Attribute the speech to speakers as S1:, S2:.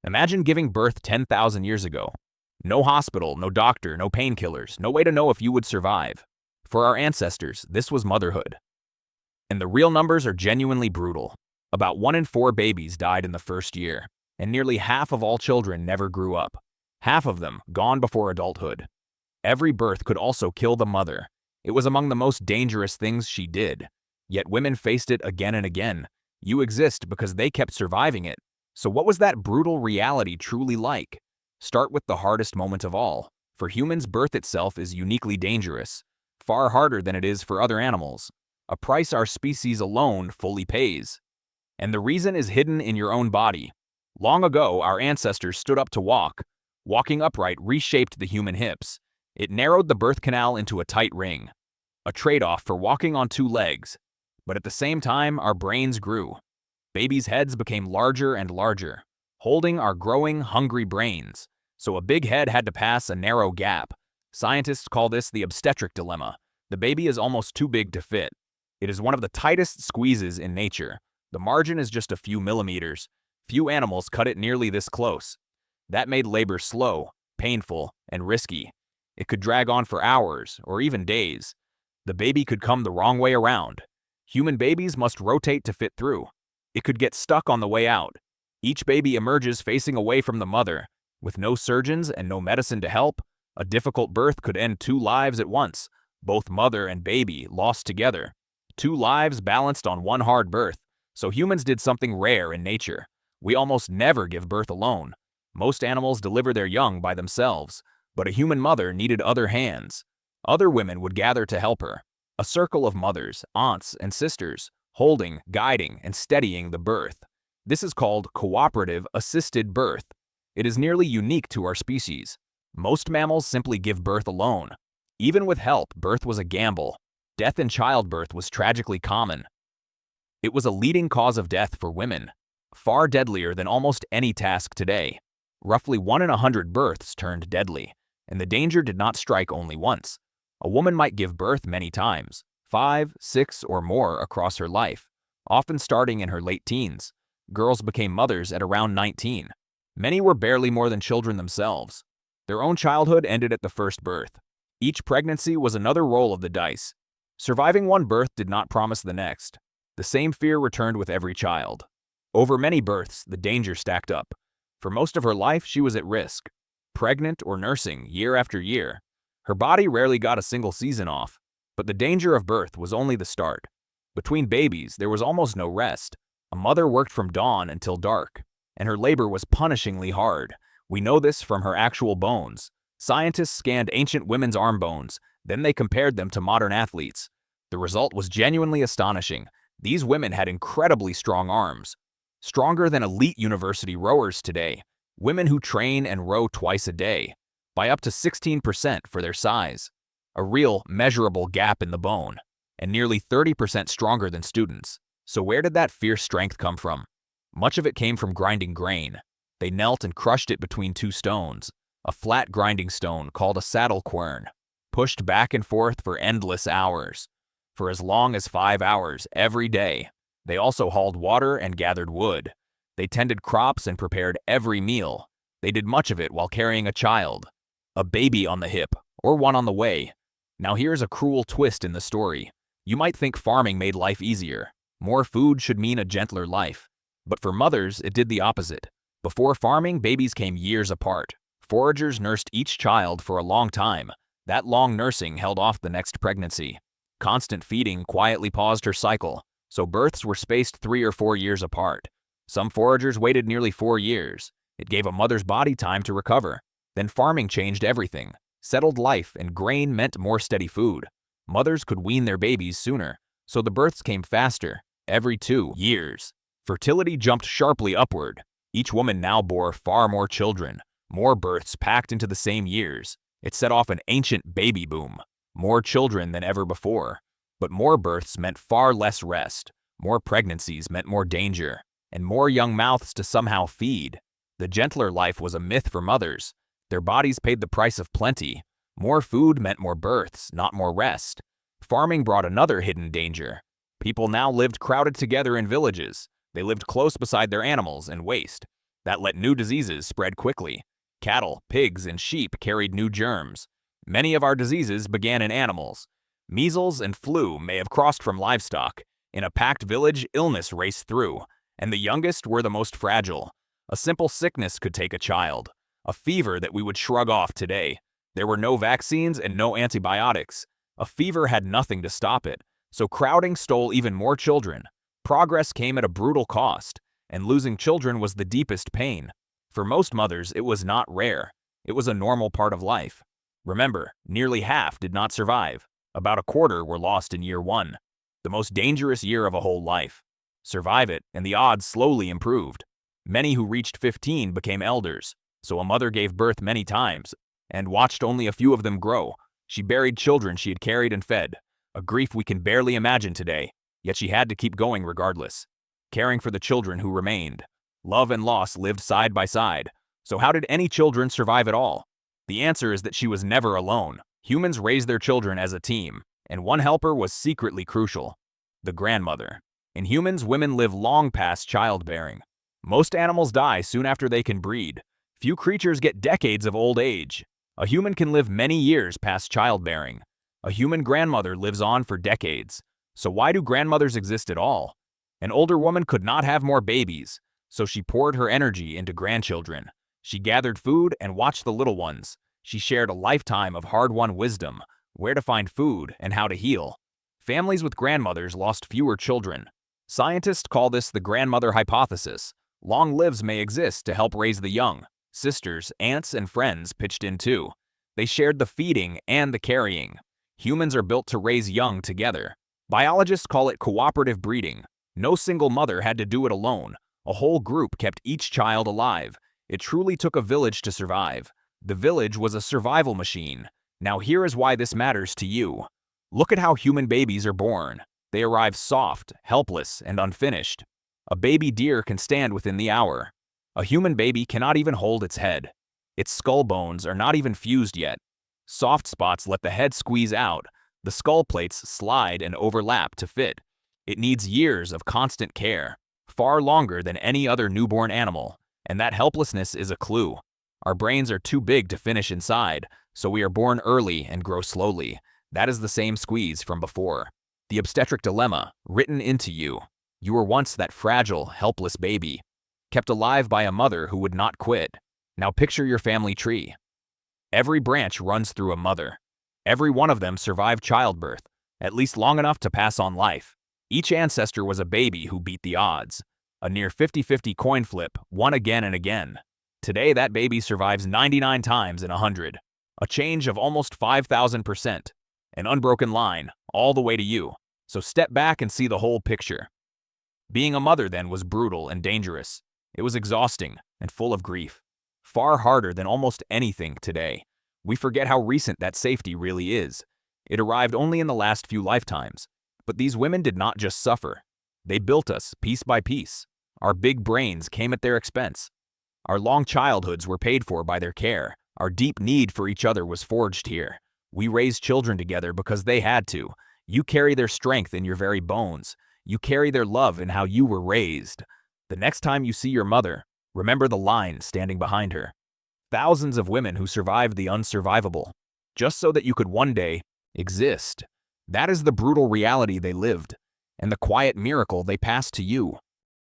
S1: Imagine giving birth 10,000 years ago. No hospital, no doctor, no painkillers, no way to know if you would survive. For our ancestors, this was motherhood. And the real numbers are genuinely brutal. About 1 in 4 babies died in the first year, and nearly half of all children never grew up. Half of them gone before adulthood. Every birth could also kill the mother. It was among the most dangerous things she did. Yet women faced it again and again. You exist because they kept surviving it. So what was that brutal reality truly like? Start with the hardest moment of all. For humans, birth itself is uniquely dangerous, far harder than it is for other animals. A price our species alone fully pays. And the reason is hidden in your own body. Long ago, our ancestors stood up to walk. Walking upright reshaped the human hips. It narrowed the birth canal into a tight ring, a trade-off for walking on 2 legs. But at the same time, our brains grew. Babies' heads became larger and larger, holding our growing, hungry brains. So a big head had to pass a narrow gap. Scientists call this the obstetric dilemma. The baby is almost too big to fit. It is one of the tightest squeezes in nature. The margin is just a few millimeters. Few animals cut it nearly this close. That made labor slow, painful, and risky. It could drag on for hours or even days. The baby could come the wrong way around. Human babies must rotate to fit through. It could get stuck on the way out. Each baby emerges facing away from the mother. With no surgeons and no medicine to help, a difficult birth could end 2 lives at once, both mother and baby lost together. 2 lives balanced on 1 hard birth. So humans did something rare in nature. We almost never give birth alone. Most animals deliver their young by themselves, but a human mother needed other hands. Other women would gather to help her. A circle of mothers, aunts, and sisters, holding, guiding, and steadying the birth. This is called cooperative assisted birth. It is nearly unique to our species. Most mammals simply give birth alone. Even with help, birth was a gamble. Death in childbirth was tragically common. It was a leading cause of death for women, far deadlier than almost any task today. Roughly 1 in 100 births turned deadly, and the danger did not strike only once. A woman might give birth many times, 5, 6, or more across her life, often starting in her late teens. Girls became mothers at around 19. Many were barely more than children themselves. Their own childhood ended at the first birth. Each pregnancy was another roll of the dice. Surviving one birth did not promise the next. The same fear returned with every child. Over many births, the danger stacked up. For most of her life, she was at risk. Pregnant or nursing year after year. Her body rarely got a single season off. But the danger of birth was only the start. Between babies, there was almost no rest. A mother worked from dawn until dark, and her labor was punishingly hard. We know this from her actual bones. Scientists scanned ancient women's arm bones, then they compared them to modern athletes. The result was genuinely astonishing. These women had incredibly strong arms, stronger than elite university rowers today, women who train and row twice a day, by up to 16% for their size. A real, measurable gap in the bone, and nearly 30% stronger than students. So where did that fierce strength come from? Much of it came from grinding grain. They knelt and crushed it between 2 stones, a flat grinding stone called a saddle quern, pushed back and forth for endless hours. For as long as 5 hours every day. They also hauled water and gathered wood. They tended crops and prepared every meal. They did much of it while carrying a child, a baby on the hip, or one on the way. Now here's a cruel twist in the story. You might think farming made life easier. More food should mean a gentler life. But for mothers, it did the opposite. Before farming, babies came years apart. Foragers nursed each child for a long time. That long nursing held off the next pregnancy. Constant feeding quietly paused her cycle, so births were spaced 3 or 4 years apart. Some foragers waited nearly 4 years. It gave a mother's body time to recover. Then farming changed everything. Settled life and grain meant more steady food. Mothers could wean their babies sooner, so the births came faster, every 2 years. Fertility jumped sharply upward. Each woman now bore far more children, more births packed into the same years. It set off an ancient baby boom. More children than ever before. But more births meant far less rest. More pregnancies meant more danger. And more young mouths to somehow feed. The gentler life was a myth for mothers. Their bodies paid the price of plenty. More food meant more births, not more rest. Farming brought another hidden danger. People now lived crowded together in villages. They lived close beside their animals and waste. That let new diseases spread quickly. Cattle, pigs, and sheep carried new germs. Many of our diseases began in animals. Measles and flu may have crossed from livestock. In a packed village, illness raced through, and the youngest were the most fragile. A simple sickness could take a child, a fever that we would shrug off today. There were no vaccines and no antibiotics. A fever had nothing to stop it, so crowding stole even more children. Progress came at a brutal cost, and losing children was the deepest pain. For most mothers, it was not rare. It was a normal part of life. Remember, nearly half did not survive. About a quarter were lost in year 1, the most dangerous year of a whole life. Survive it, and the odds slowly improved. Many who reached 15 became elders, so a mother gave birth many times, and watched only a few of them grow. She buried children she had carried and fed, a grief we can barely imagine today, yet she had to keep going regardless, caring for the children who remained. Love and loss lived side by side, so how did any children survive at all? The answer is that she was never alone. Humans raised their children as a team, and one helper was secretly crucial: the grandmother. In humans, women live long past childbearing. Most animals die soon after they can breed. Few creatures get decades of old age. A human can live many years past childbearing. A human grandmother lives on for decades. So why do grandmothers exist at all? An older woman could not have more babies, so she poured her energy into grandchildren. She gathered food and watched the little ones. She shared a lifetime of hard-won wisdom, where to find food and how to heal. Families with grandmothers lost fewer children. Scientists call this the grandmother hypothesis. Long lives may exist to help raise the young. Sisters, aunts, and friends pitched in too. They shared the feeding and the carrying. Humans are built to raise young together. Biologists call it cooperative breeding. No single mother had to do it alone. A whole group kept each child alive. It truly took a village to survive. The village was a survival machine. Now here is why this matters to you. Look at how human babies are born. They arrive soft, helpless, and unfinished. A baby deer can stand within the hour. A human baby cannot even hold its head. Its skull bones are not even fused yet. Soft spots let the head squeeze out. The skull plates slide and overlap to fit. It needs years of constant care, far longer than any other newborn animal, and that helplessness is a clue. Our brains are too big to finish inside, so we are born early and grow slowly. That is the same squeeze from before. The obstetric dilemma, written into you. You were once that fragile, helpless baby, kept alive by a mother who would not quit. Now picture your family tree. Every branch runs through a mother. Every one of them survived childbirth, at least long enough to pass on life. Each ancestor was a baby who beat the odds. A near 50-50 coin flip, won again and again. Today, that baby survives 99 times in 100. A change of almost 5,000%. An unbroken line, all the way to you. So step back and see the whole picture. Being a mother then was brutal and dangerous. It was exhausting and full of grief. Far harder than almost anything today. We forget how recent that safety really is. It arrived only in the last few lifetimes. But these women did not just suffer. They built us piece by piece. Our big brains came at their expense. Our long childhoods were paid for by their care. Our deep need for each other was forged here. We raised children together because they had to. You carry their strength in your very bones. You carry their love in how you were raised. The next time you see your mother, remember the line standing behind her. Thousands of women who survived the unsurvivable, just so that you could one day exist. That is the brutal reality they lived, and the quiet miracle they passed to you.